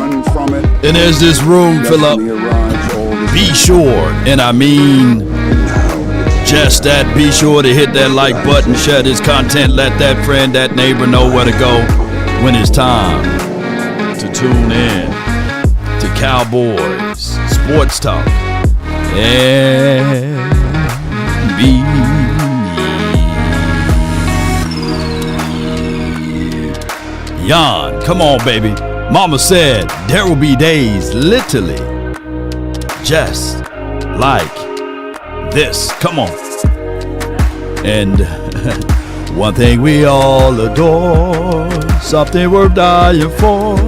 run from it. And there's this room fill up. Be sure, and I mean just that, be sure to hit that like button, share this content, let that friend, that neighbor know where to go when it's time to tune in to Cowboys Sports Talk and beyond. Come on, baby. Mama said there will be days literally just like this. Come on. And one thing we all adore, something worth dying for.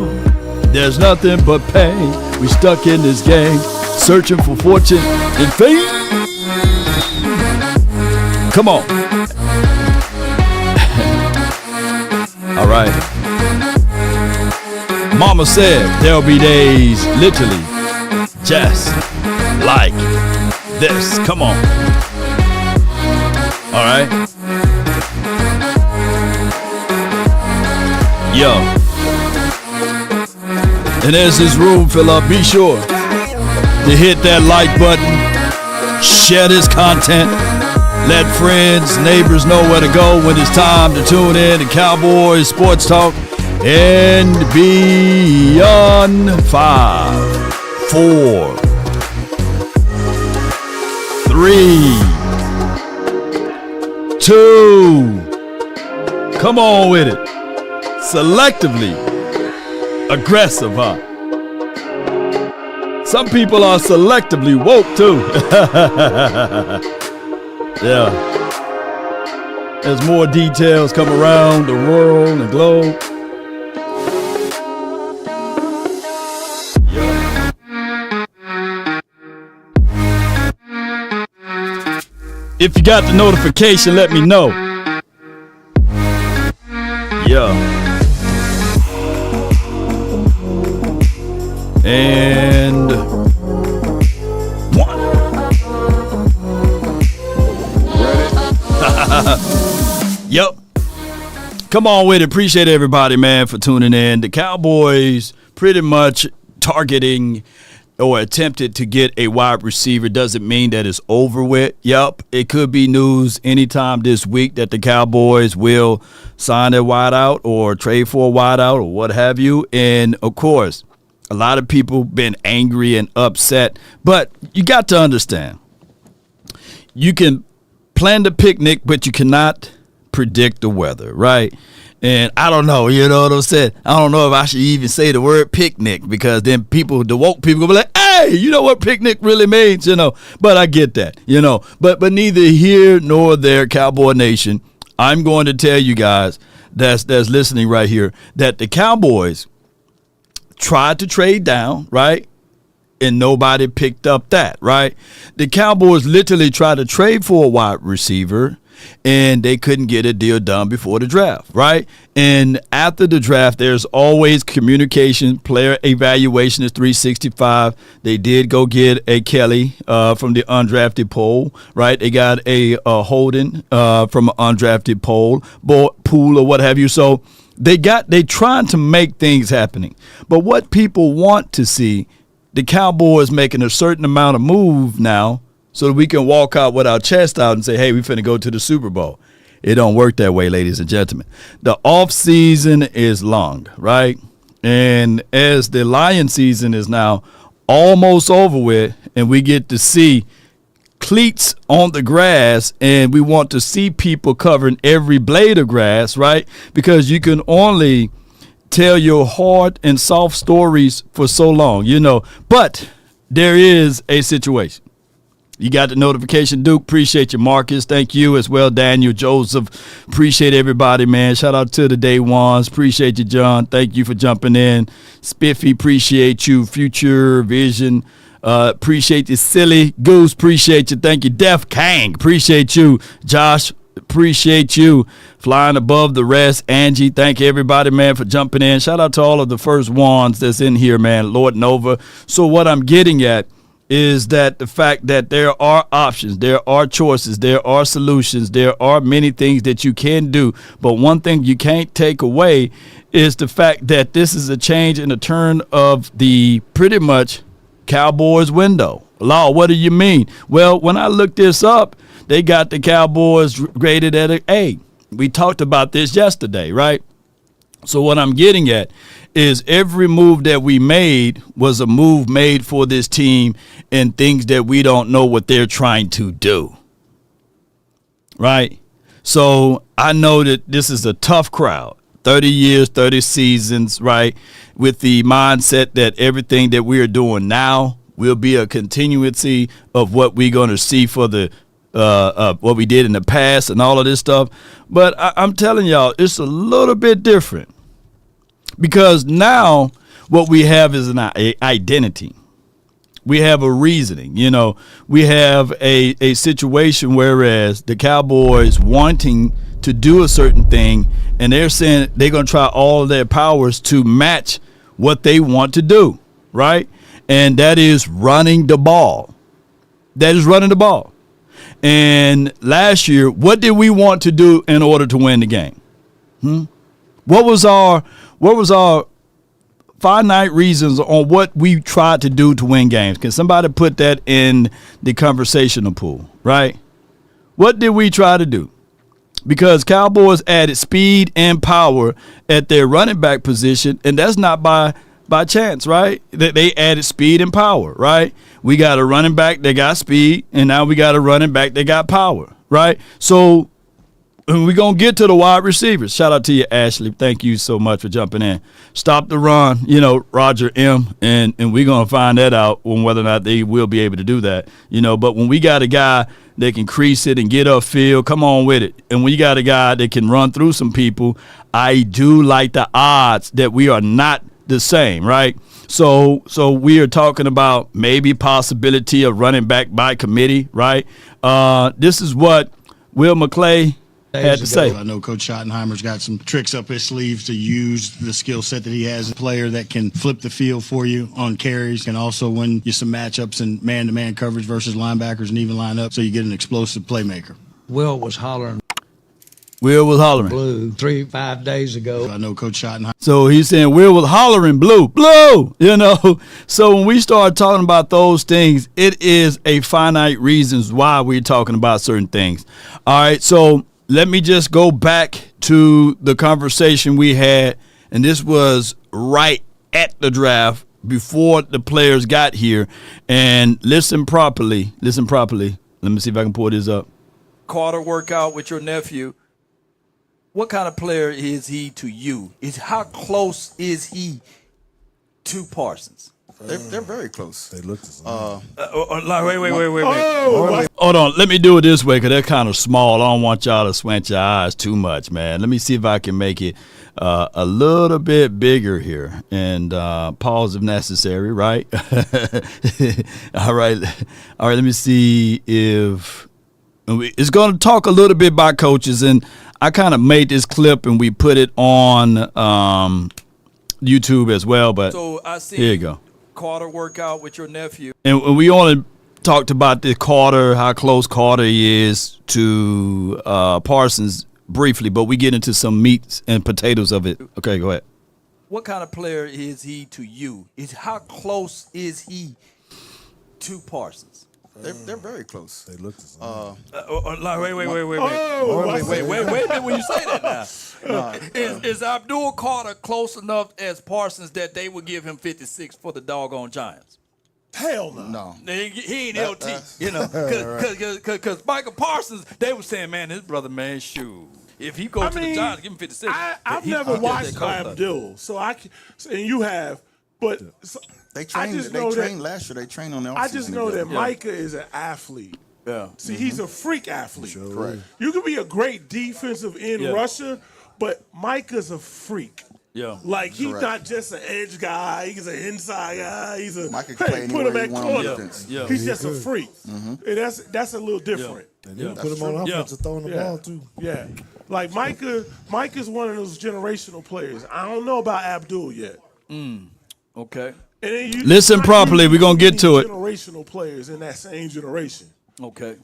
There's nothing but pain. We stuck in this game, searching for fortune and fame. Come on. All right. Mama said there'll be days literally just like this. Come on. All right. Yo. And as this room fill up, be sure to hit that like button, share this content, let friends, neighbors know where to go when it's time to tune in to Cowboys Sports Talk and beyond. 5, 4, 3, 2. Come on with it. Selectively aggressive, huh? Some people are selectively woke too. Yeah. As more details come around the world and globe. If you got the notification, let me know. Yeah. And 1. Yep. Come on with it. Appreciate everybody, man, for tuning in. The Cowboys pretty much targeting or attempted to get a wide receiver. Doesn't mean that it's over with. Yep, it could be news anytime this week that the Cowboys will sign a wideout or trade for a wideout or what have you. And, of course, a lot of people been angry and upset. But you got to understand, you can plan the picnic, but you cannot predict the weather, right? And I don't know, you know what I'm saying? I don't know if I should even say the word picnic, because then people, the woke people, will be like, hey, you know what picnic really means, you know? But I get that, you know. But neither here nor there, Cowboy Nation, I'm going to tell you guys that's listening right here that the Cowboys tried to trade down, right? And nobody picked up that, right? The Cowboys literally tried to trade for a wide receiver, and they couldn't get a deal done before the draft, right? And after the draft, there's always communication. Player evaluation is 365. They did go get a Kelly from the undrafted pool, right? They got a Holden from an undrafted pool or what have you. So they trying to make things happening. But what people want to see, the Cowboys making a certain amount of move now, so that we can walk out with our chest out and say, hey, we finna go to the Super Bowl. It don't work that way, ladies and gentlemen. The off season is long, right? And as the Lion season is now almost over with, and we get to see cleats on the grass, and we want to see people covering every blade of grass, right? Because you can only tell your hard and soft stories for so long, you know. But there is a situation. You got the notification, Duke. Appreciate you, Marcus. Thank you as well, Daniel, Joseph. Appreciate everybody, man. Shout out to the day ones. Appreciate you, John. Thank you for jumping in. Spiffy, appreciate you. Future Vision, appreciate you. Silly Goose, appreciate you. Thank you. Def Kang, appreciate you. Josh, appreciate you. Flying above the rest. Angie, thank you, everybody, man, for jumping in. Shout out to all of the first ones that's in here, man. Lord Nova. So what I'm getting at is that the fact that there are options, there are choices, there are solutions, there are many things that you can do. But one thing you can't take away is the fact that this is a change in the turn of the pretty much Cowboys window. Law, what do you mean? Well, when I looked this up, they got the Cowboys graded at an A. We talked about this yesterday, right? So what I'm getting at is every move that we made was a move made for this team and things that we don't know what they're trying to do. Right? So I know that this is a tough crowd. 30 years, 30 seasons, right? With the mindset that everything that we are doing now will be a continuity of what we're going to see for the what we did in the past and all of this stuff. But I'm telling y'all, it's a little bit different because now what we have is an identity. We have a reasoning, we have a situation, whereas the Cowboys wanting to do a certain thing and they're saying they're going to try all of their powers to match what they want to do. Right. And that is running the ball. And last year, what did we want to do in order to win the game? What was our finite reasons on what we tried to do to win games? Can somebody put that in the conversational pool, right? What did we try to do? Because Cowboys added speed and power at their running back position, and that's not by chance, right? They added speed and power, right? We got a running back that got speed, and now we got a running back that got power, right? So we're going to get to the wide receivers. Shout out to you, Ashley. Thank you so much for jumping in. Stop the run, Roger M., and we're going to find that out on whether or not they will be able to do that, But when we got a guy that can crease it and get upfield, come on with it. And when you got a guy that can run through some people, I do like the odds that we are not the same, right? So we are talking about maybe possibility of running back by committee, right? This is what Will McClay had to say. I know Coach Schottenheimer's got some tricks up his sleeve to use the skill set that he has. A player that can flip the field for you on carries, can also win you some matchups in man-to-man coverage versus linebackers and even line up, so you get an explosive playmaker. Will was hollering blue 3-5 days ago. I know Coach Schottenheimer. So he's saying Will was hollering blue. So when we start talking about those things, it is a finite reasons why we're talking about certain things. All right, so let me just go back to the conversation we had, and this was right at the draft before the players got here. And listen properly. Let me see if I can pull this up. Carter workout with your nephew. What kind of player is he to you? How close is he to Parsons? They're very close. They look the same. Wait. Hold on. Let me do it this way because they're kind of small. I don't want y'all to squint your eyes too much, man. Let me see if I can make it a little bit bigger here and pause if necessary, right? All right. Let me see if it's going to talk a little bit about coaches, and I kind of made this clip and we put it on YouTube as well. But so I see here you go. Carter workout with your nephew. And we only talked about the Carter, how close Carter is to Parsons briefly, but we get into some meats and potatoes of it. Okay, go ahead. What kind of player is he to you? How close is he to Parsons? They're very close. They look the same. Wait when you say that now. Is Abdul Carter close enough as Parsons that they would give him 56 for the doggone Giants? Hell no. No. He ain't LT, because Michael Parsons, they were saying, man, this brother, man, shoot. If he goes to the Giants, give him 56. I've never watched Abdul, and you have, but they trained last year. They trained on the offseason. I just know that Micah is an athlete. Yeah. See, he's a freak athlete. Sure. Correct. You can be a great defensive end rusher, but Micah's a freak. Yeah. Like, he's not just an edge guy. He's an inside guy. He's a Micah can play put him anywhere at he want corner. on defense. Yeah. He's just a freak. And that's a little different. Yeah. And you put him on offense and throwing the ball too. Yeah. Like Micah's one of those generational players. I don't know about Abdul yet. Okay. And then you Listen properly. We're going to get to it. Generational players in that same generation. Okay.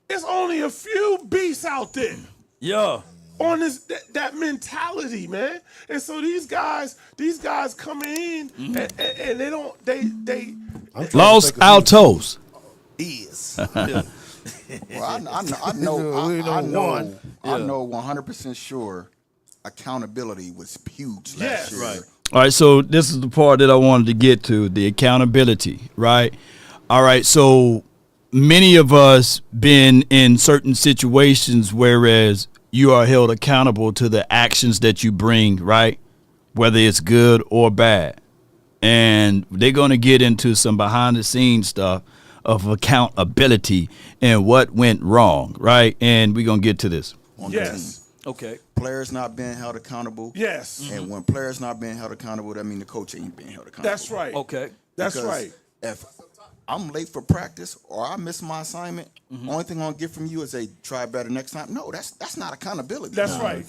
There's only a few beasts out there Yeah. on this that mentality, man. And so these guys coming in and they Los Altos. Is. Yeah. Well, I know 100% sure accountability was huge last Yes. year. Right. All right, so this is the part that I wanted to get to, the accountability, right? All right, so many of us been in certain situations whereas you are held accountable to the actions that you bring, right? Whether it's good or bad. And they're going to get into some behind the scenes stuff of accountability and what went wrong, right? And we're going to get to this. On the Yes. team. Okay. Players not being held accountable. Yes. And when players not being held accountable, that means the coach ain't being held accountable. That's right. Okay. That's Because right. If I'm late for practice or I miss my assignment, only thing I'm gonna get from you is try better next time. No, that's not accountability. That's right.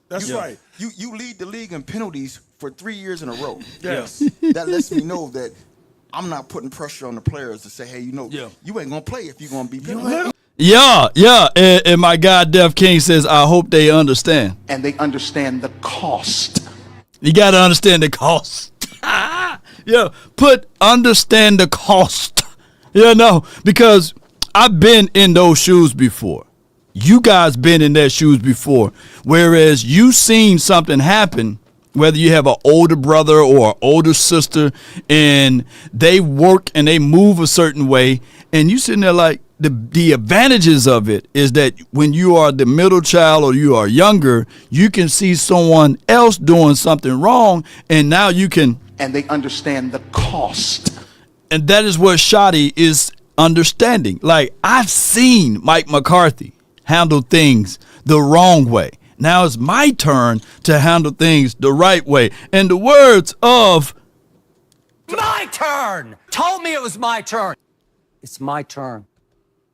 That's right. You lead the league in penalties for 3 years in a row. Yes. That lets me know that I'm not putting pressure on the players to say, hey, you ain't gonna play if you're gonna be penalized. Yeah. And my guy, Def King, says, I hope they understand. And they understand the cost. You got to understand the cost. Yeah, understand the cost. Because I've been in those shoes before. You guys been in their shoes before. Whereas you seen something happen, whether you have an older brother or an older sister, and they work and they move a certain way, and you sitting there like, the advantages of it is that when you are the middle child or you are younger, you can see someone else doing something wrong, and now you can. And they understand the cost. And that is what Shotty is understanding. Like, I've seen Mike McCarthy handle things the wrong way. Now it's my turn to handle things the right way. In the words of My turn! Told me it was my turn. It's my turn.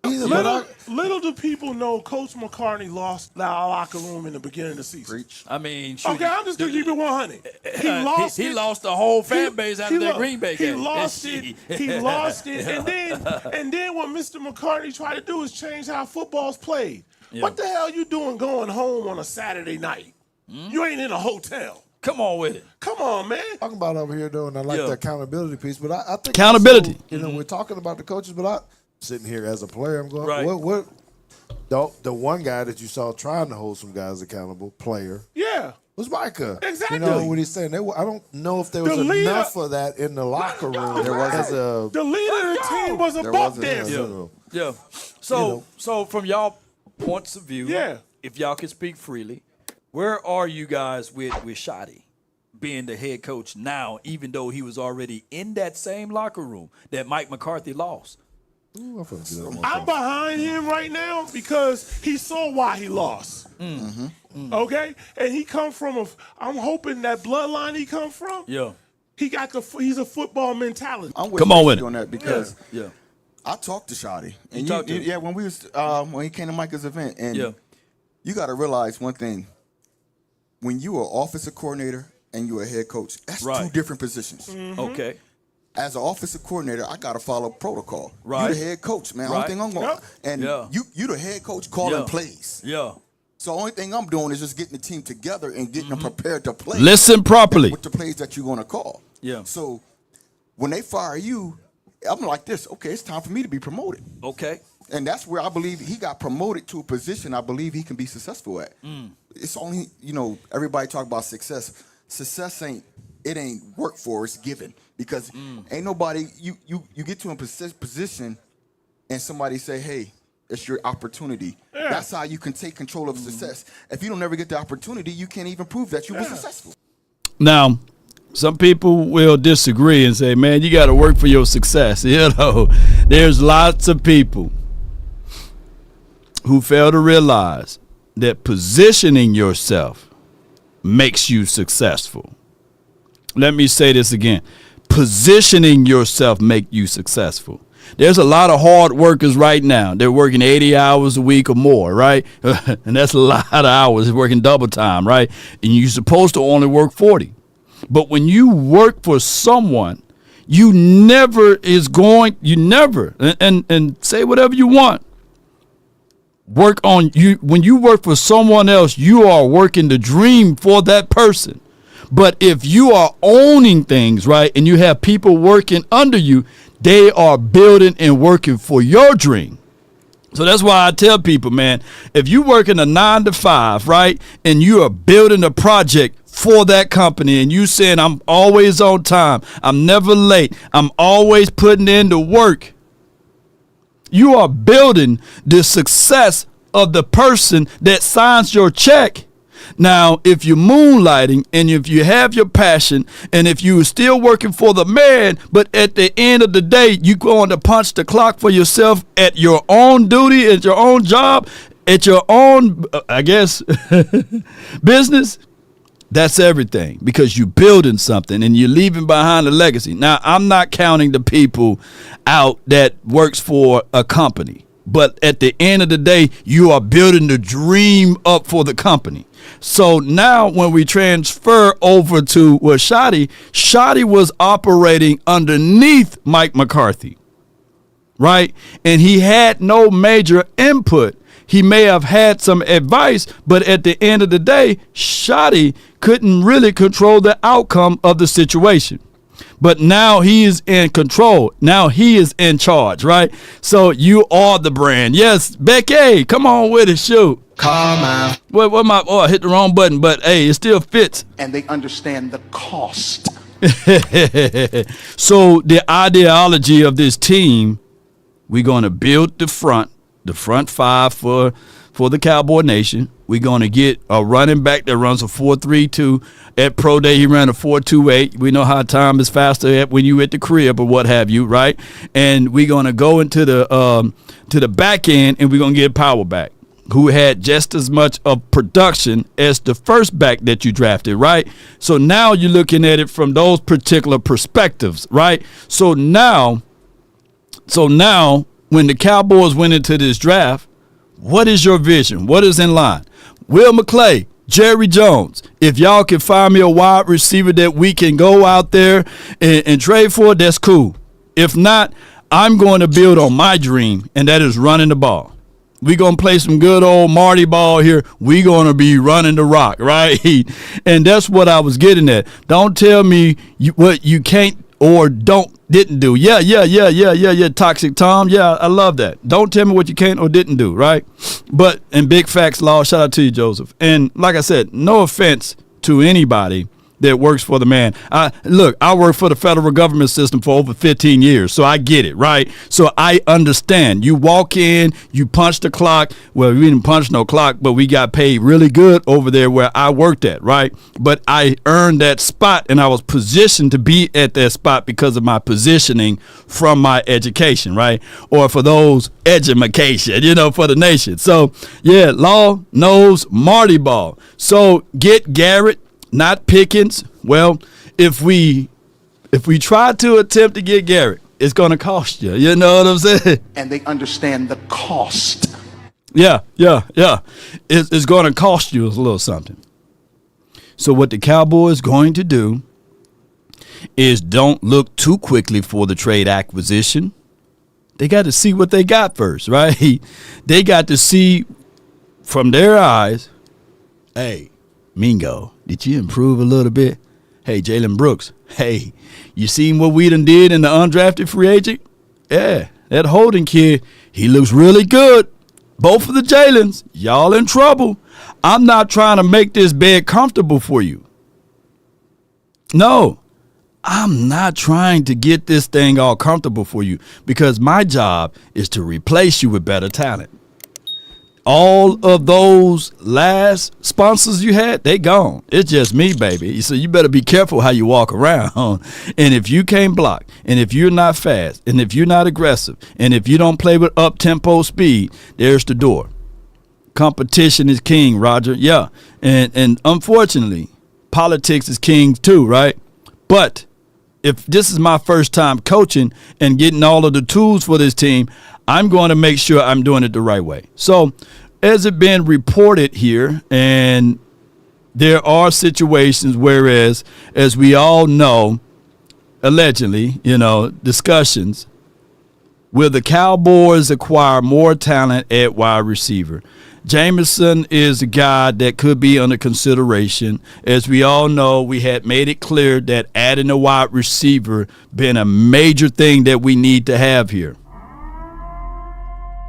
Little do people know Coach McCartney lost the locker room in the beginning of the season. Preach. I mean, shoot, Okay, I'm just going to keep it 100. He lost he it. lost the whole fan base after that Green Bay game. He lost it. He lost it. And then what Mr. McCartney tried to do is change how football's played. Yeah. What the hell you doing going home on a Saturday night? You ain't in a hotel. Come on with it. Come on, man. Talking about over here doing, I like Yeah. the accountability piece, but I think Accountability. also, we're talking about the coaches, but I'm sitting here as a player. I'm going, Right. what? The one guy that you saw trying to hold some guys accountable, player, Yeah. was Micah. Exactly. You know what he's saying? I don't know if there was The leader- enough of that in the locker room. There wasn't. The leader of the team was a There buck wasn't. dancer. Yeah. So from y'all points of view, Yeah. if y'all can speak freely, where are you guys with Shotty being the head coach now, even though he was already in that same locker room that Mike McCarthy lost? I'm behind him right now because he saw why he lost. Okay? And he come from I'm hoping that bloodline he come from, Yeah. he's a football mentality. I'm with Come on with you it. on that because Yeah. I talked to Shotty. And talked to him? yeah, when he came to Micah's event, and Yeah. you got to realize one thing: when you are offensive coordinator and you're a head coach, that's Right. two different positions. Okay. As an offensive coordinator, I got to follow protocol. Right. You the head coach, man. Right. Only thing I'm going, Yep. and Yeah. you the head coach calling Yeah. plays. Yeah. So only thing I'm doing is just getting the team together and getting them prepared to play. listen properly. With the plays that you're going to call. Yeah. So when they fire you, I'm like this. Okay, it's time for me to be promoted. Okay. And that's where I believe he got promoted to a position I believe he can be successful at. It's only, everybody talk about success. Success ain't work for, it's given. Because ain't nobody, you get to a position and somebody say, hey, it's your opportunity. Yeah. That's how you can take control of success. If you don't ever get the opportunity, you can't even prove that you were successful. Now, some people will disagree and say, man, you got to work for your success. There's lots of people who fail to realize that positioning yourself makes you successful. Let me say this again. Positioning yourself make you successful. There's a lot of hard workers right now. They're working 80 hours a week or more, right? And that's a lot of hours. They're working double time, right? And you're supposed to only work 40. But when you work for someone, you never, and say whatever you want. Work on you. When you work for someone else, you are working the dream for that person. But if you are owning things, right, and you have people working under you, they are building and working for your dream. So that's why I tell people, man, if you working a 9 to 5, right, and you are building a project for that company and you saying I'm always on time, I'm never late, I'm always putting in the work, you are building the success of the person that signs your check. Now, if you're moonlighting and if you have your passion and if you're still working for the man, but at the end of the day, you going to punch the clock for yourself at your own duty, at your own job, at your own, business, that's everything, because you're building something and you're leaving behind a legacy. Now, I'm not counting the people out that works for a company, but at the end of the day, you are building the dream up for the company. So now when we transfer over to Shotty was operating underneath Mike McCarthy, right? And he had no major input. He may have had some advice, but at the end of the day, Shotty couldn't really control the outcome of the situation. But now he is in control. Now he is in charge, right? So you are the brand. Yes, Becky, come on with it, shoot. Come on. I hit the wrong button, but hey, it still fits. And they understand the cost. So the ideology of this team, we're going to build the front five for the Cowboy Nation. We're going to get a running back that runs a 4.32. At Pro Day, he ran a 4.28. We know how time is faster when you at the crib or what have you, right? And we're going to go into the back end, and we're going to get a power back who had just as much of production as the first back that you drafted, right? So now you're looking at it from those particular perspectives, right? So now when the Cowboys went into this draft, what is your vision? What is in line? Will McClay, Jerry Jones, if y'all can find me a wide receiver that we can go out there and trade for, that's cool. If not, I'm going to build on my dream, and that is running the ball. We're going to play some good old Marty ball here. We're going to be running the rock, right? And that's what I was getting at. Don't tell me what you can't or didn't do. Yeah, Toxic Tom. Yeah, I love that. Don't tell me what you can't or didn't do, right? But in big facts law, shout out to you, Joseph. And like I said, no offense to anybody that works for the man. I work for the federal government system for over 15 years, so I get it, right? So I understand. You walk in, you punch the clock. Well, we didn't punch no clock, but we got paid really good over there where I worked at, right? But I earned that spot, and I was positioned to be at that spot because of my positioning from my education, right? Or for those education, for the nation. So, yeah, Law knows Marty Ball. So get Garrett, not Pickens. Well, if we try to attempt to get Garrett, it's going to cost you. You know what I'm saying? And they understand the cost. Yeah. It's going to cost you a little something. So what the Cowboys going to do is don't look too quickly for the trade acquisition. They got to see what they got first, right? They got to see from their eyes, hey, Mingo, did you improve a little bit? Hey, Jalen Brooks, hey, you seen what we done did in the undrafted free agent? Yeah, that Holden kid, he looks really good. Both of the Jalens, y'all in trouble. I'm not trying to make this bed comfortable for you. No, I'm not trying to get this thing all comfortable for you, because my job is to replace you with better talent. All of those last sponsors you had, they gone. It's just me, baby. So you better be careful how you walk around. And if you can't block, and if you're not fast, and if you're not aggressive, and if you don't play with up-tempo speed, there's the door. Competition is king, Roger. Yeah. And unfortunately, politics is king too, right? But if this is my first time coaching and getting all of the tools for this team, I'm going to make sure I'm doing it the right way. So as it been reported here, and there are situations whereas, as we all know, allegedly, discussions, will the Cowboys acquire more talent at wide receiver? Jameson is a guy that could be under consideration. As we all know, we had made it clear that adding a wide receiver been a major thing that we need to have here.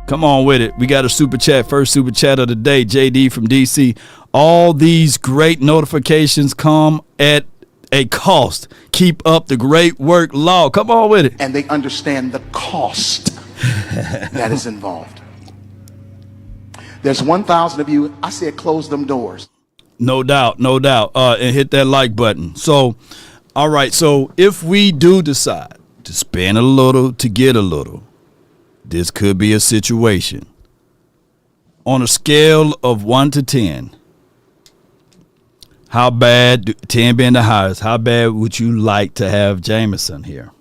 Come on with it. We got a super chat, first super chat of the day, JD from DC. All these great notifications come at a cost. Keep up the great work, Law. Come on with it. And they understand the cost that is involved. There's 1,000 of you. I said close them doors. No doubt. And hit that like button. So, all right. So if we do decide to spend a little to get a little, this could be a situation. On a scale of 1 to 10, how bad, 10 being the highest, how bad would you like to have Jameson here?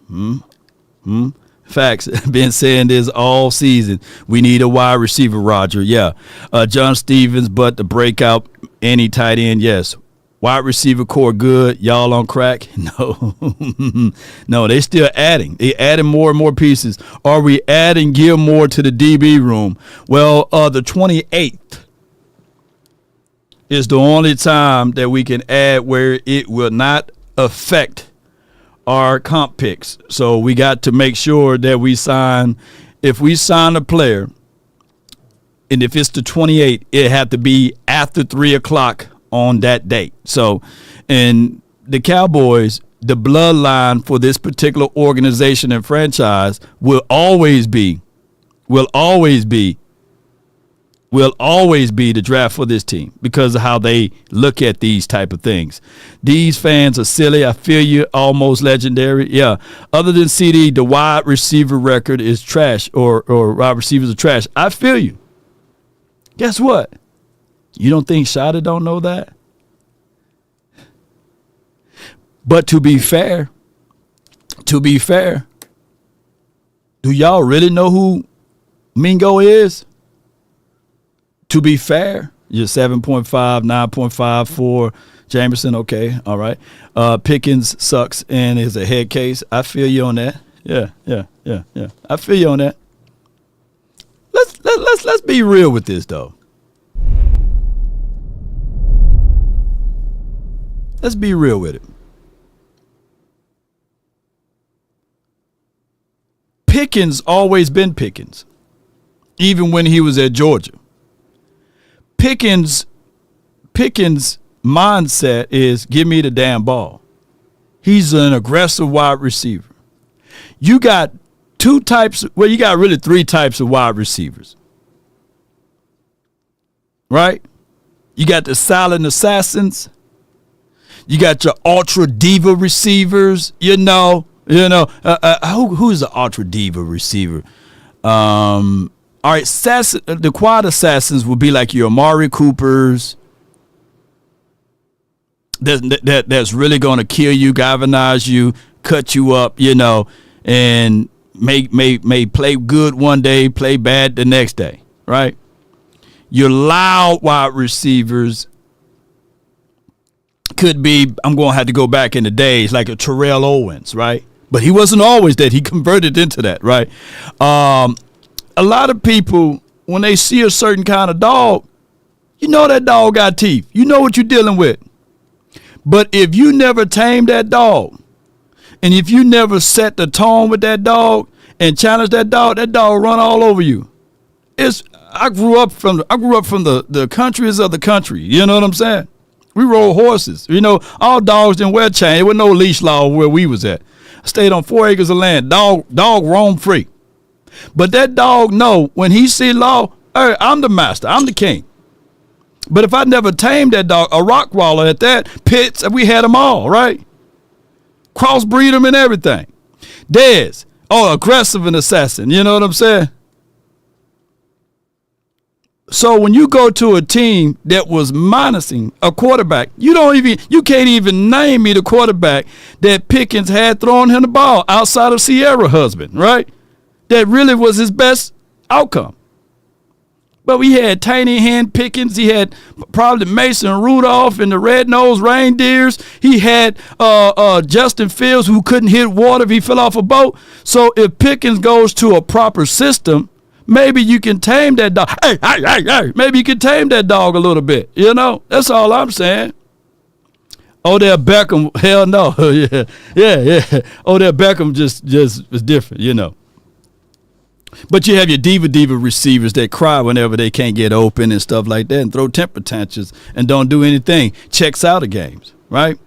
Facts. Been saying this all season. We need a wide receiver, Roger. Yeah. John Stevens, but the breakout, any tight end, yes. Wide receiver core good. Y'all on crack? No. No, they still adding. They adding more and more pieces. Are we adding Gilmore to the DB room? Well, the 28th is the only time that we can add where it will not affect our comp picks. So we got to make sure that we sign, if we sign a player, and if it's the 28th, it have to be after 3 o'clock on that date. So, and the Cowboys, the bloodline for this particular organization and franchise will always be the draft for this team because of how they look at these type of things. These fans are silly. I feel you. Almost legendary. Yeah. Other than CD, the wide receiver record is trash or wide receivers are trash. I feel you. Guess what? You don't think Shada don't know that? But to be fair, do y'all really know who Mingo is? To be fair, you're 7.5, 9.5 for Jameson. Okay, all right. Pickens sucks and is a head case. I feel you on that. Yeah. I feel you on that. Let's be real with this though. Let's be real with it. Pickens always been Pickens, even when he was at Georgia. Pickens' mindset is give me the damn ball. He's an aggressive wide receiver. You got you got really 3 types of wide receivers. Right? You got the silent assassins. You got your ultra diva receivers, who's the ultra diva receiver? All right, the quad assassins would be like your Amari Coopers. That's really going to kill you, galvanize you, cut you up, and may play good one day, play bad the next day, right? Your loud wide receivers could be, I'm going to have to go back in the days, like a Terrell Owens, right? But he wasn't always that. He converted into that, right? A lot of people, when they see a certain kind of dog, that dog got teeth. You know what you're dealing with. But if you never tame that dog, and if you never set the tone with that dog and challenge that dog run all over you. I grew up from the countries of the country. You know what I'm saying? We rode horses. All dogs didn't wear chains. There was no leash law where we was at. I stayed on 4 acres of land. Dog roam free. But that dog know when he see law, hey, I'm the master. I'm the king. But if I never tamed that dog, a rockwaller at that, pits, we had them all, right? Crossbreed them and everything. Dez, aggressive and assassin. You know what I'm saying? So when you go to a team that was minusing a quarterback, you can't even name me the quarterback that Pickens had throwing him the ball outside of Sierra husband, right? That really was his best outcome. But we had Tiny Hand Pickens. He had probably Mason Rudolph and the Red-Nosed Reindeers. He had Justin Fields, who couldn't hit water if he fell off a boat. So if Pickens goes to a proper system, maybe you can tame that dog. Hey. Maybe you can tame that dog a little bit. You know, that's all I'm saying. Odell Beckham, hell no. yeah. Odell Beckham just is different, you know. But you have your diva receivers that cry whenever they can't get open and stuff like that and throw temper tantrums and don't do anything. Checks out of games, right?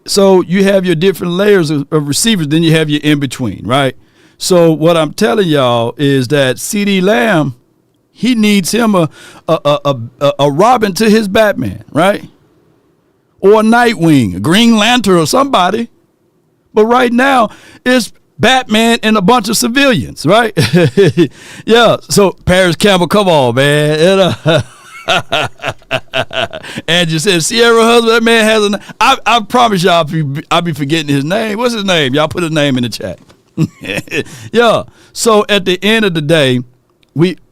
So you have your different layers of receivers, then you have your in-between, right? So what I'm telling y'all is that CeeDee Lamb, he needs him a Robin to his Batman, right? Or a Nightwing, a Green Lantern or somebody. But right now, it's Batman and a bunch of civilians, right? Yeah. So Paris Campbell, come on, man. And you said Sierra husband. That man has a. I promise y'all, I'll be forgetting his name. What's his name? Y'all put his name in the chat. Yeah. So at the end of the day,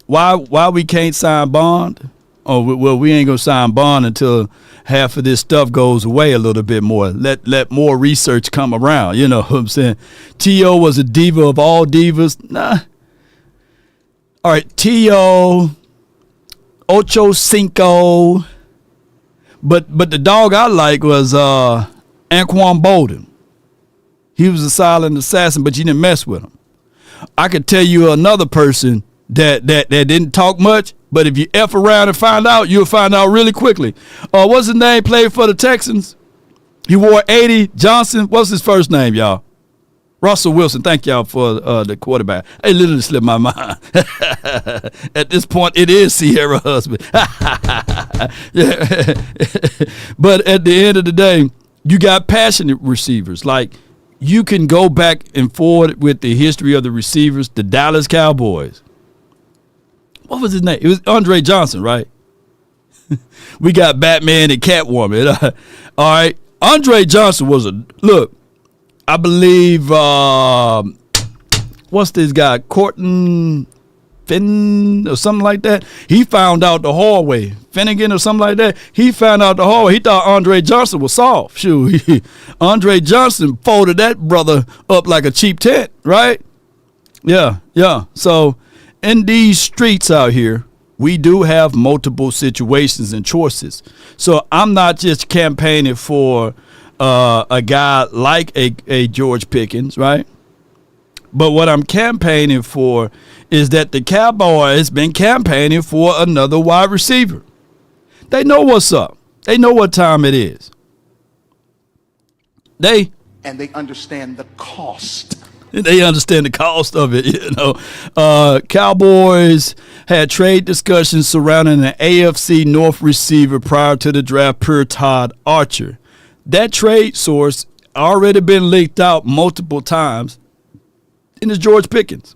why we can't sign Bond? Oh well, we ain't gonna sign Bond until half of this stuff goes away a little bit more. Let more research come around. You know what I'm saying? T.O. was a diva of all divas. Nah. All right, T.O. Ocho Cinco. But the dog I like was Anquan Bolden. He was a silent assassin, but you didn't mess with him. I could tell you another person that didn't talk much, but if you F around and find out, you'll find out really quickly. What's his name? Played for the Texans. He wore 80. Johnson. What's his first name, y'all? Russell Wilson. Thank y'all for the quarterback. It literally slipped my mind. At this point, it is Sierra husband. Yeah. But at the end of the day, you got passionate receivers. Like, you can go back and forward with the history of the receivers. The Dallas Cowboys. What was his name? It was Andre Johnson, right? We got Batman and Catwoman. All right. Andre Johnson was I believe, what's this guy? Corton Finn or something like that. He found out the hallway. Finnegan or something like that. He found out the hallway. He thought Andre Johnson was soft. Shoot. Andre Johnson folded that brother up like a cheap tent, right? Yeah. So in these streets out here, we do have multiple situations and choices. So I'm not just campaigning for a guy like a George Pickens, right? But what I'm campaigning for is that the Cowboys been campaigning for another wide receiver. They know what's up. They know what time it is. And they understand the cost. They understand the cost of it, you know. Cowboys had trade discussions surrounding an AFC North receiver prior to the draft per Todd Archer. That trade source already been leaked out multiple times, and it's George Pickens.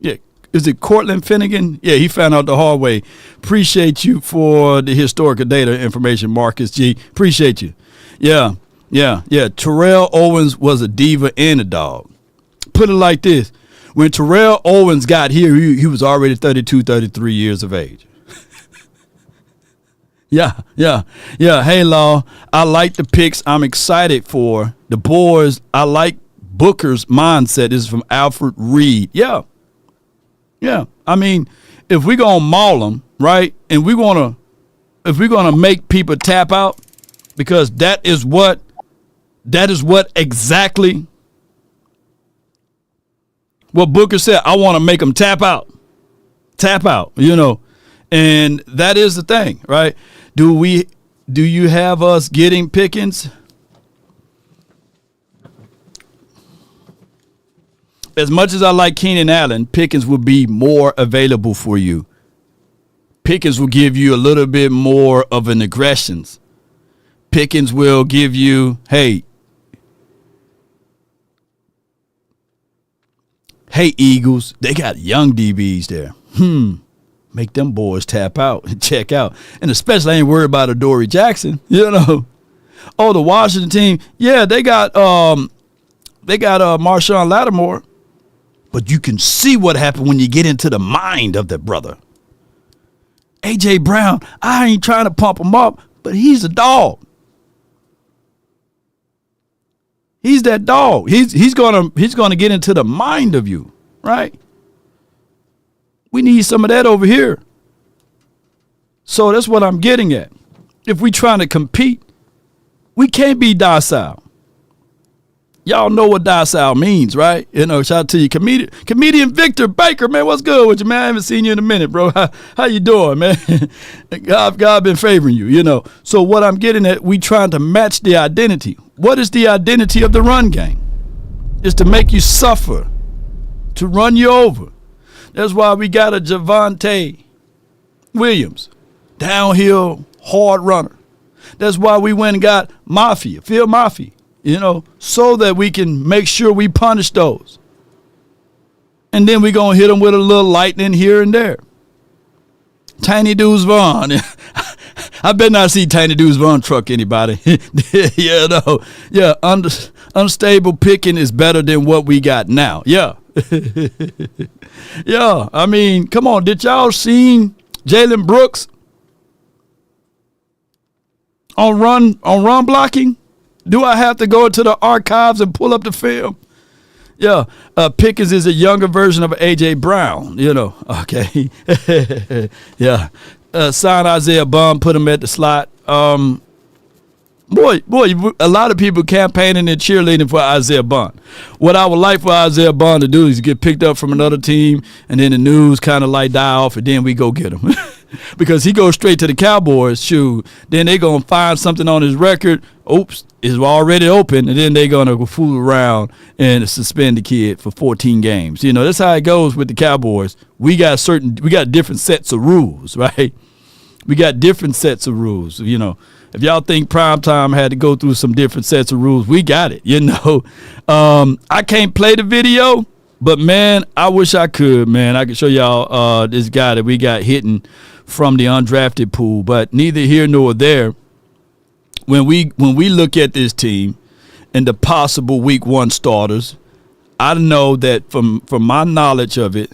Yeah. Is it Cortland Finnegan? Yeah, he found out the hard way. Appreciate you for the historical data information, Marcus G. Appreciate you. Yeah. Terrell Owens was a diva and a dog. Put it like this. When Terrell Owens got here, he was already 32, 33 years of age. Yeah. Hey, Law, I like the picks. I'm excited for the boys. I like Booker's mindset. This is from Alfred Reed. Yeah. I mean, if we're going to maul them, right, and if we're going to make people tap out, because that is what exactly what Booker said. I want to make them tap out, you know, and that is the thing, right? Do you have us getting Pickens? As much as I like Keenan Allen, Pickens will be more available for you. Pickens will give you a little bit more of an aggressions. Pickens will give you, hey, Eagles, they got young DBs there. Make them boys tap out and check out. And especially I ain't worried about Adoree Jackson, you know. Oh, the Washington team, yeah, they got Marshawn Lattimore. But you can see what happened when you get into the mind of the brother. A.J. Brown, I ain't trying to pump him up, but he's a dog. He's that dog. He's gonna get into the mind of you, right? We need some of that over here. So that's what I'm getting at. If we trying to compete, we can't be docile. Y'all know what docile means, right? You know, shout out to you, comedian Victor Baker, man. What's good with you, man? I haven't seen you in a minute, bro. How you doing, man? God been favoring you, you know. So what I'm getting at, we trying to match the identity. What is the identity of the run game? It's to make you suffer, to run you over. That's why we got a Javonte Williams, downhill, hard runner. That's why we went and got Phil Mafia, you know, so that we can make sure we punish those. And then we're going to hit them with a little lightning here and there. Tiny Deuce Vaughn. I better not see Tiny Deuce Vaughn truck anybody. Yeah, no. Yeah, unstable picking is better than what we got now. Yeah. Yeah, I mean, come on. Did y'all see Jalen Brooks on run blocking? Do I have to go into the archives and pull up the film? Yeah, Pickens is a younger version of A.J. Brown, you know. Okay. Yeah. Sign Isaiah Bond, put him at the slot. Boy, a lot of people campaigning and cheerleading for Isaiah Bond. What I would like for Isaiah Bond to do is get picked up from another team, and then the news kind of like die off, and then we go get him. Because he goes straight to the Cowboys, shoot. Then they're going to find something on his record. Oops, it's already open. And then they're going to fool around and suspend the kid for 14 games. You know, that's how it goes with the Cowboys. We got different sets of rules, right? We got different sets of rules. You know, if y'all think primetime had to go through some different sets of rules, we got it, you know. I can't play the video, but, man, I wish I could, man. I could show y'all this guy that we got hitting from the undrafted pool, but neither here nor there. When we look at this team and the possible week 1 starters, I know that from my knowledge of it,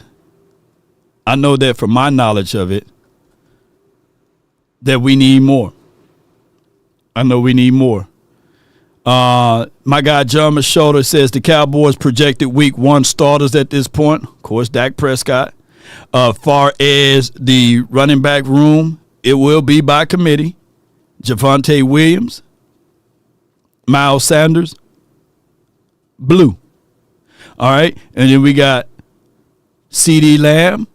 that we need more. I know we need more. My guy John Machota says the Cowboys projected week 1 starters at this point. Of course, Dak Prescott. Far as the running back room, it will be by committee. Javonte Williams, Miles Sanders, Blue. All right. And then we got CeeDee Lamb,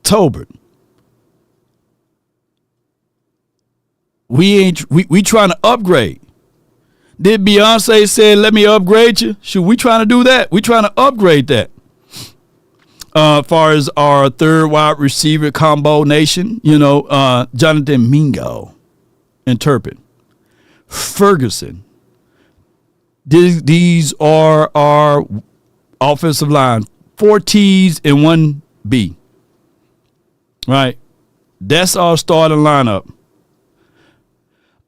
Tolbert. We trying to upgrade. Did Beyonce say, let me upgrade you? Shoot, we trying to do that. We trying to upgrade that. Far as our third wide receiver combo nation, you know, Jonathan Mingo, interpret. Ferguson. These are our offensive line. 4 T's and 1 B. Right? That's our starting lineup.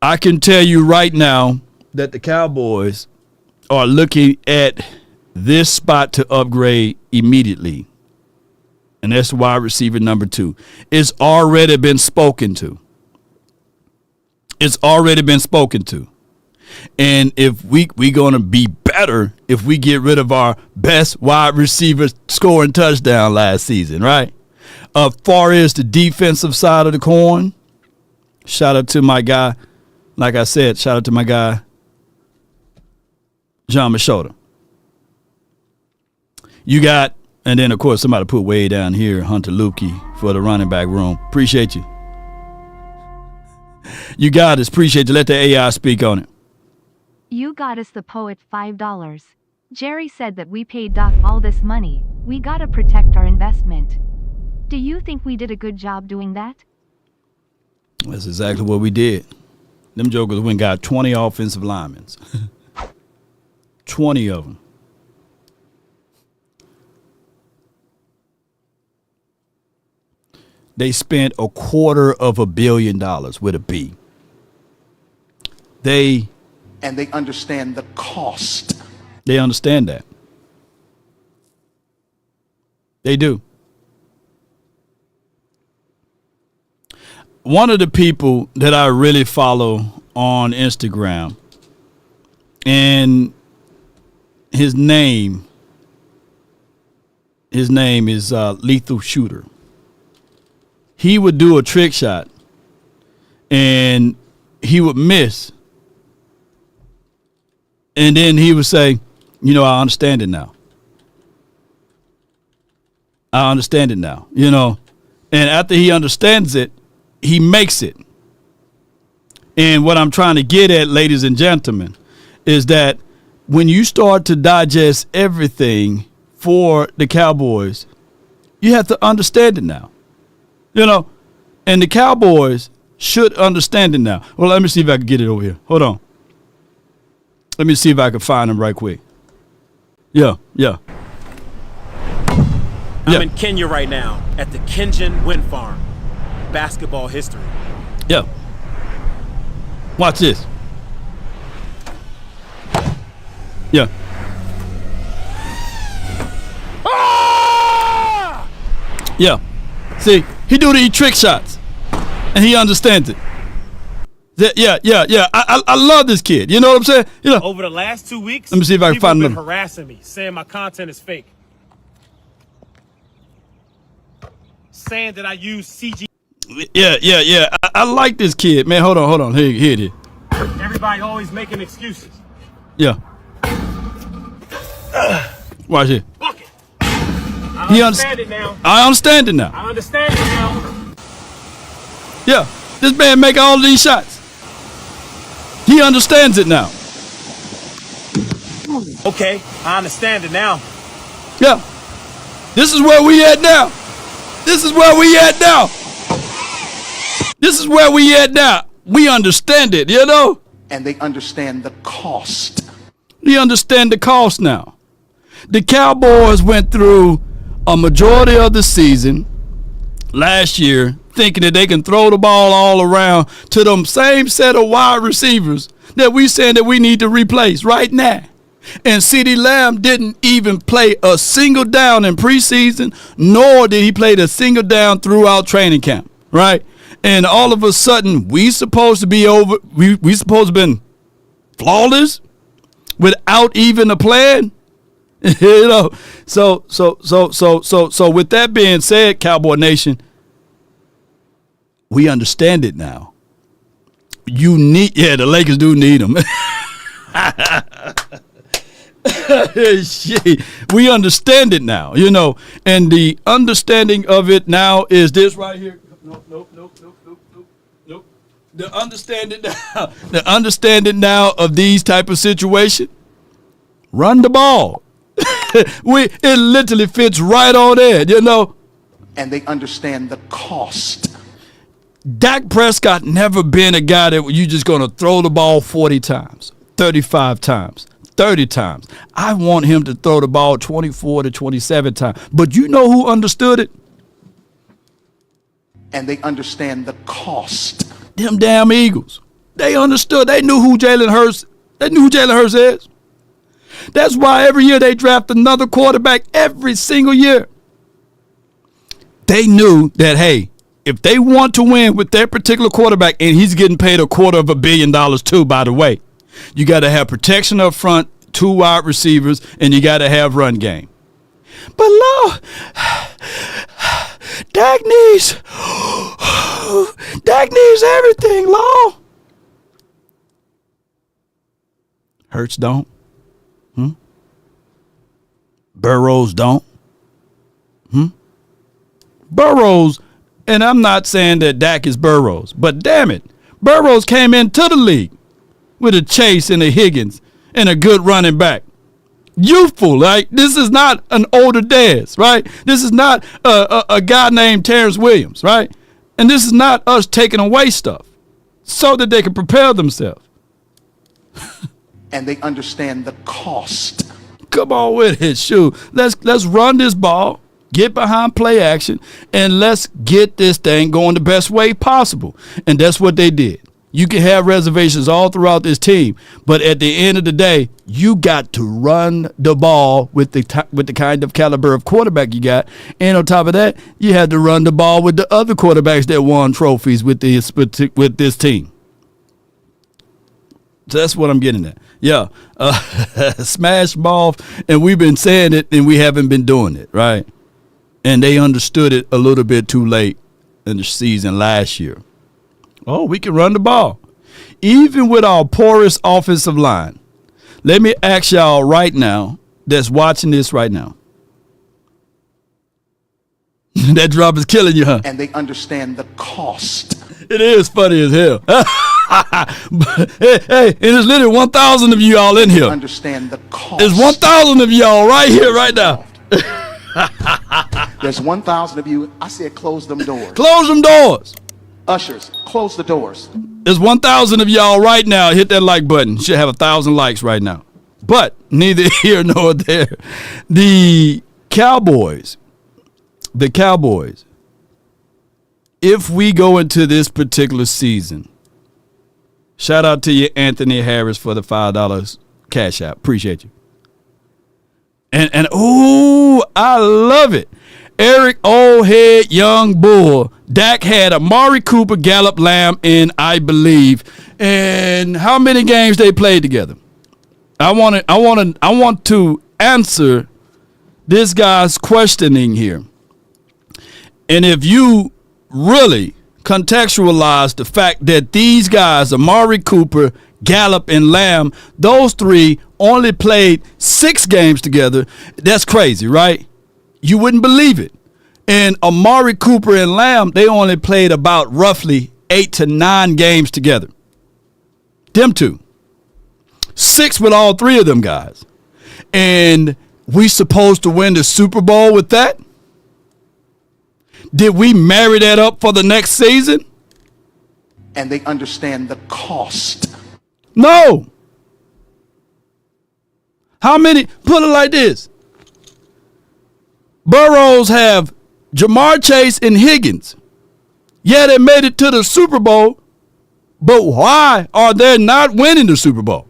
I can tell you right now that the Cowboys are looking at this spot to upgrade immediately. And that's wide receiver number 2. It's already been spoken to. It's already been spoken to. And if we going to be better if we get rid of our best wide receiver scoring touchdown last season, right? Far as the defensive side of the coin, shout out to my guy, like I said, shout out to my guy, John Machota. You got, and then, of course, somebody put way down here, Hunter Lukey for the running back room. Appreciate you. You got us. Appreciate you. Let the AI speak on it. You got us the poet $5. Jerry said that we paid Doc all this money. We gotta protect our investment. Do you think we did a good job doing that? That's exactly what we did. Them jokers went and got 20 offensive linemen. 20 of them. They spent $250 million with a B. And they understand the cost. They understand that. They do. one of the people that I really follow on Instagram, and his name is Lethal Shooter. He would do a trick shot, and he would miss. And then he would say, I understand it now. I understand it now, And after he understands it, he makes it. And what I'm trying to get at, ladies and gentlemen, is that when you start to digest everything for the Cowboys, you have to understand it now. And the Cowboys should understand it now. Well, let me see if I can get it over here. Hold on. Let me see if I can find him right quick. Yeah. I'm in Kenya right now at the Kenyan Wind Farm. Basketball history. Yeah. Watch this. Yeah. Ah! Yeah. See, he do these trick shots, and he understands it. Yeah. I love this kid. You know what I'm saying? Over the last 2 weeks, let me see if I can find people have him. been harassing me, saying my content is fake, saying that I use CG. Yeah. I like this kid, man. Hold on. Here it is. Everybody always making excuses. Yeah. Watch it. Bucket. I understand it now. I understand it now. I understand it now. Yeah. This man make all of these shots. He understands it now. Okay, I understand it now. Yeah. This is where we at now. We understand it, And they understand the cost. We understand the cost now. The Cowboys went through a majority of the season last year thinking that they can throw the ball all around to them same set of wide receivers that we saying that we need to replace right now. And CeeDee Lamb didn't even play a single down in preseason, nor did he play a single down throughout training camp, right? And all of a sudden, we supposed to be over. We supposed to have been flawless without even a plan, So with that being said, Cowboy Nation, we understand it now. The Lakers do need them. Shit. We understand it now, and the understanding of it now is this right here. Nope. The understanding now of these type of situation. Run the ball. It literally fits right on there, And they understand the cost. Dak Prescott never been a guy that you just going to throw the ball 40 times, 35 times, 30 times. I want him to throw the ball 24 to 27 times. But you know who understood it? And they understand the cost. Them damn Eagles. They understood. They knew who Jalen Hurts is. That's why every year they draft another quarterback every single year. They knew that, hey, if they want to win with their particular quarterback, and he's getting paid $250 million too, by the way, you got to have protection up front, 2 wide receivers, and you got to have run game. But Lord, Dak needs everything, Lord. Hurts don't. Burrows don't. Burrows, and I'm not saying that Dak is Burrows, but damn it, Burrows came into the league with a Chase and a Higgins and a good running back. Youthful, right? This is not an older Dez, right? This is not a guy named Terrence Williams, right? And this is not us taking away stuff so that they can prepare themselves. And they understand the cost. Come on with it, shoot. Let's run this ball, get behind play action, and let's get this thing going the best way possible. And that's what they did. You can have reservations all throughout this team, but at the end of the day, you got to run the ball with the kind of caliber of quarterback you got, and on top of that, you had to run the ball with the other quarterbacks that won trophies with this team. So that's what I'm getting at. Yeah, smash ball, and we've been saying it, and we haven't been doing it, right? And they understood it a little bit too late in the season last year. Oh, we can run the ball. Even with our porous offensive line. Let me ask y'all right now that's watching this right now. That drop is killing you, huh? And they understand the cost. It is funny as hell. hey, and there's literally 1,000 of you all in here. Understand the cost. There's 1,000 of y'all right here, right now. There's 1,000 of you. I said close them doors. Close them doors. Ushers, close the doors. There's 1,000 of y'all right now. Hit that like button. Should have 1,000 likes right now. But neither here nor there. The Cowboys, if we go into this particular season, shout out to you, Anthony Harris, for the $5 cash app. Appreciate you. And ooh, I love it. Eric Old Head Young Bull. Dak had Amari Cooper, Gallup, Lamb in, I believe. And how many games they played together? I want to answer this guy's questioning here. And if you really contextualize the fact that these guys, Amari Cooper, Gallup, and Lamb, those three only played 6 games together, that's crazy, right? You wouldn't believe it. And Amari Cooper and Lamb, they only played about roughly 8 to 9 games together. Them two. 6 with all 3 of them guys. And we supposed to win the Super Bowl with that? Did we marry that up for the next season? And they understand the cost. No. How many? Put it like this. Burrows have Jamar Chase and Higgins. Yeah, they made it to the Super Bowl, but why are they not winning the Super Bowl?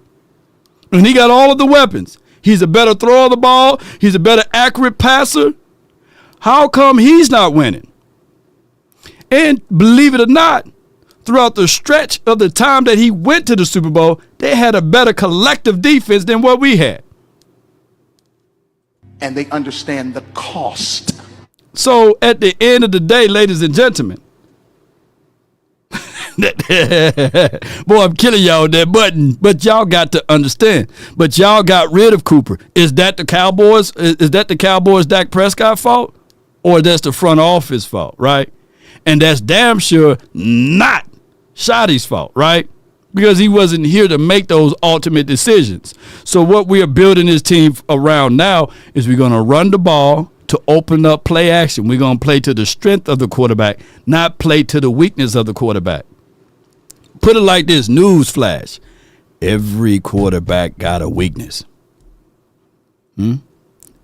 And he got all of the weapons. He's a better thrower of the ball. He's a better accurate passer. How come he's not winning? And believe it or not, throughout the stretch of the time that he went to the Super Bowl, they had a better collective defense than what we had. And they understand the cost. So at the end of the day, ladies and gentlemen, boy, I'm killing y'all with that button, but y'all got to understand. But y'all got rid of Cooper. Is that the Cowboys? Is that the Cowboys' Dak Prescott fault? Or that's the front office fault, right? And that's damn sure not Shotty's fault, right? Because he wasn't here to make those ultimate decisions. So what we are building this team around now is we're going to run the ball to open up play action. We're going to play to the strength of the quarterback, not play to the weakness of the quarterback. Put it like this, news flash. Every quarterback got a weakness.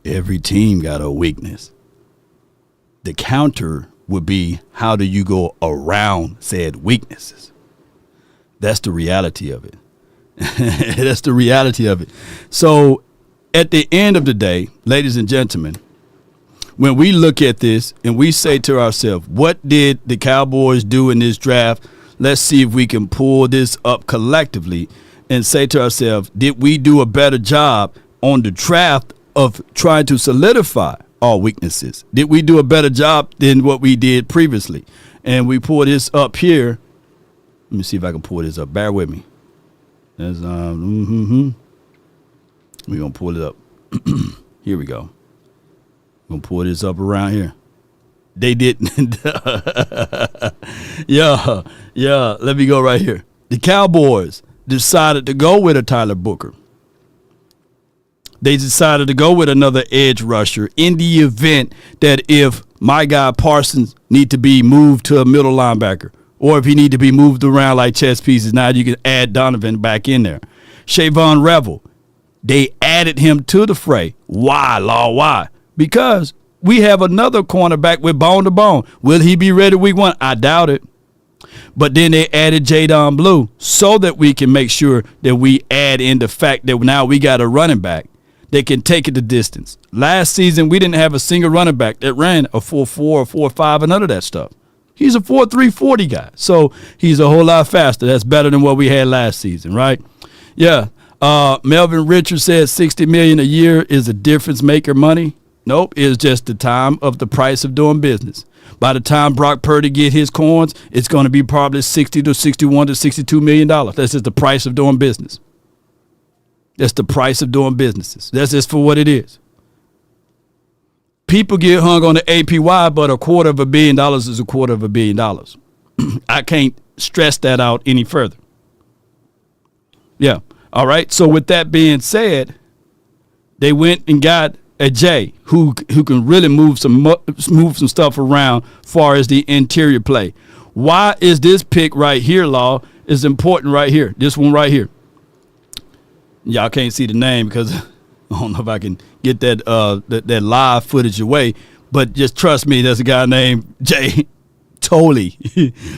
Every team got a weakness. The counter would be, how do you go around said weaknesses? That's the reality of it. That's the reality of it. So at the end of the day, ladies and gentlemen, when we look at this and we say to ourselves, what did the Cowboys do in this draft? Let's see if we can pull this up collectively and say to ourselves, did we do a better job on the draft of trying to solidify our weaknesses? Did we do a better job than what we did previously? And we pull this up here. Let me see if I can pull this up. Bear with me. That's we're gonna pull it up. Here we go. We're gonna pull this up around here. They didn't. yeah. Let me go right here. The Cowboys decided to go with a Tyler Booker. They decided to go with another edge rusher in the event that if my guy Parsons need to be moved to a middle linebacker, or if he need to be moved around like chess pieces, now you can add Donovan back in there. Shavon Revel, they added him to the fray. Why, Law? Why? Because we have another cornerback with bone to bone. Will he be ready week 1? I doubt it. But then they added Jadon Blue so that we can make sure that we add in the fact that now we got a running back that can take it the distance. Last season, we didn't have a single running back that ran a 4.4 or 4.5 and none of that stuff. He's a 4.3 40 guy. So he's a whole lot faster. That's better than what we had last season, right? Yeah. Melvin Richards said $60 million a year is a difference maker money. Nope, it's just the time of the price of doing business. By the time Brock Purdy get his coins, it's going to be probably 60 to 61 to $62 million. That's just the price of doing business. That's the price of doing businesses. That's just for what it is. People get hung on the APY, but $250 million is $250 million. I can't stress that out any further. Yeah. All right. So with that being said, they went and got a J who can really move some stuff around far as the interior play. Why is this pick right here, Law, is important right here? This one right here. Y'all can't see the name because I don't know if I can get that live footage away, but just trust me, there's a guy named Jay Toley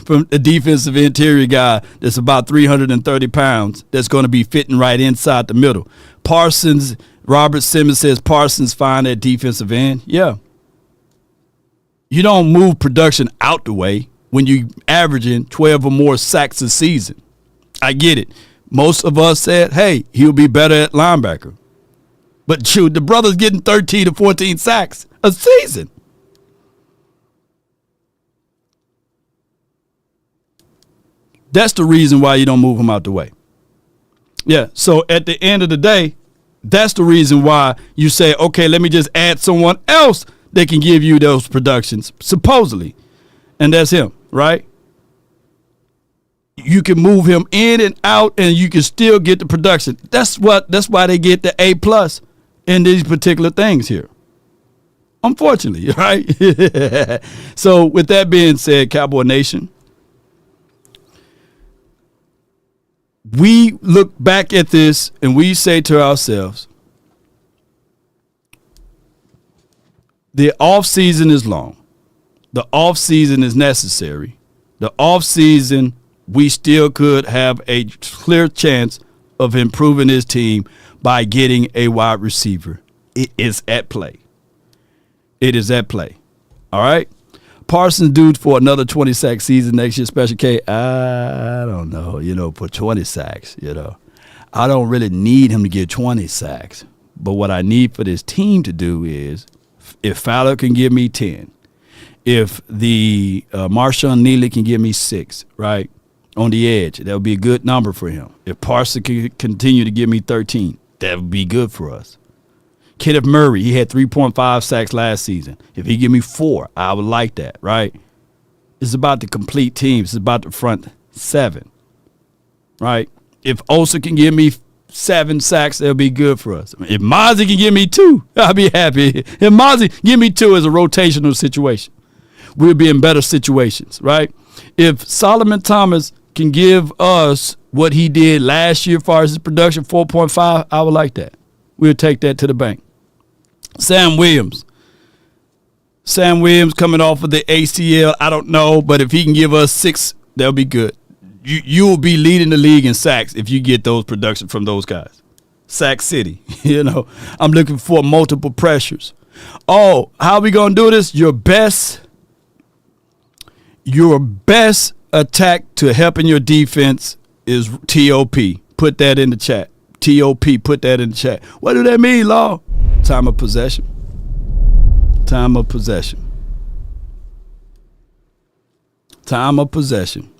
from a defensive interior guy that's about 330 pounds that's going to be fitting right inside the middle. Parsons, Robert Simmons says Parsons fine at defensive end. Yeah. You don't move production out the way when you averaging 12 or more sacks a season. I get it. Most of us said, hey, he'll be better at linebacker. But shoot, the brother's getting 13 to 14 sacks a season. That's the reason why you don't move him out the way. Yeah, so at the end of the day, that's the reason why you say, okay, let me just add someone else that can give you those productions, supposedly. And that's him, right? You can move him in and out and you can still get the production. That's why they get the A+ in these particular things here. Unfortunately, right? So with that being said, Cowboy Nation, we look back at this and we say to ourselves, the off season is long. The off season is necessary. The off season, we still could have a clear chance of improving this team by getting a wide receiver. It is at play. It is at play. All right. Parsons due for another 20 sack season next year, Special K. I don't know, for 20 sacks, I don't really need him to get 20 sacks. But what I need for this team to do is, if Fowler can give me 10, if the Marshawn Neely can give me 6, right, on the edge, that would be a good number for him. If Parsons can continue to give me 13, that would be good for us. Kenneth Murray, he had 3.5 sacks last season. If he give me 4, I would like that, right? It's about the complete team. It's about the front 7, right? If Osa can give me 7 sacks, that'll be good for us. If Mozzie can give me 2, I'll be happy. If Mozzie give me 2 as a rotational situation, we'll be in better situations, right? If Solomon Thomas can give us what he did last year as far as his production, 4.5, I would like that. We'll take that to the bank. Sam Williams coming off of the ACL, I don't know, but if he can give us 6, that'll be good. You will be leading the league in sacks if you get those production from those guys. Sack City, I'm looking for multiple pressures. Oh, how are we going to do this? Your best attack to helping your defense is TOP. Put that in the chat. TOP, put that in the chat. What do that mean, Law? Time of possession. Time of possession. Time of possession.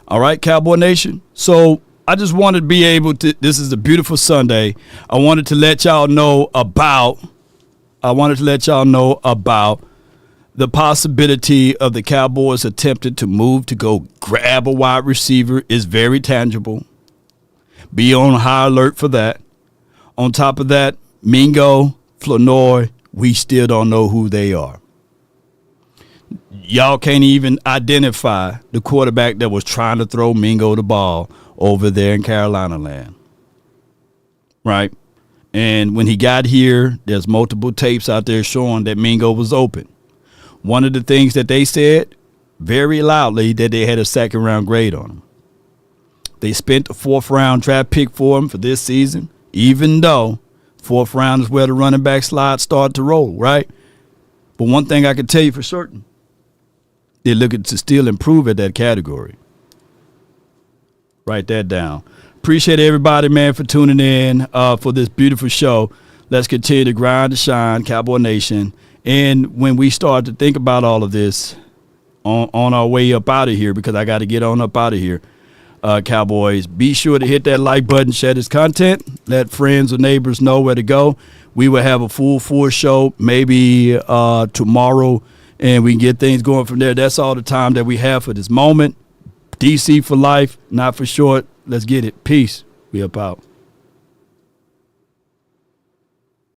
All right, Cowboy Nation. So I just wanted to be able to, this is a beautiful Sunday. I wanted to let y'all know about the possibility of the Cowboys attempted to move to go grab a wide receiver is very tangible. Be on high alert for that. On top of that, Mingo, Flournoy, we still don't know who they are. Y'all can't even identify the quarterback that was trying to throw Mingo the ball over there in Carolina land. Right? And when he got here, there's multiple tapes out there showing that Mingo was open. One of the things that they said, very loudly that they had a second round grade on him. They spent a 4th round draft pick for him for this season, even though 4th round is where the running back slide started to roll, right? But one thing I can tell you for certain, they're looking to still improve at that category. Write that down. Appreciate everybody, man, for tuning in for this beautiful show. Let's continue to grind to shine, Cowboy Nation. And when we start to think about all of this on our way up out of here, because I got to get on up out of here, Cowboys, be sure to hit that like button, share this content, let friends or neighbors know where to go. We will have a full show maybe tomorrow, and we can get things going from there. That's all the time that we have for this moment. DC for life, not for short. Let's get it. Peace. We up out.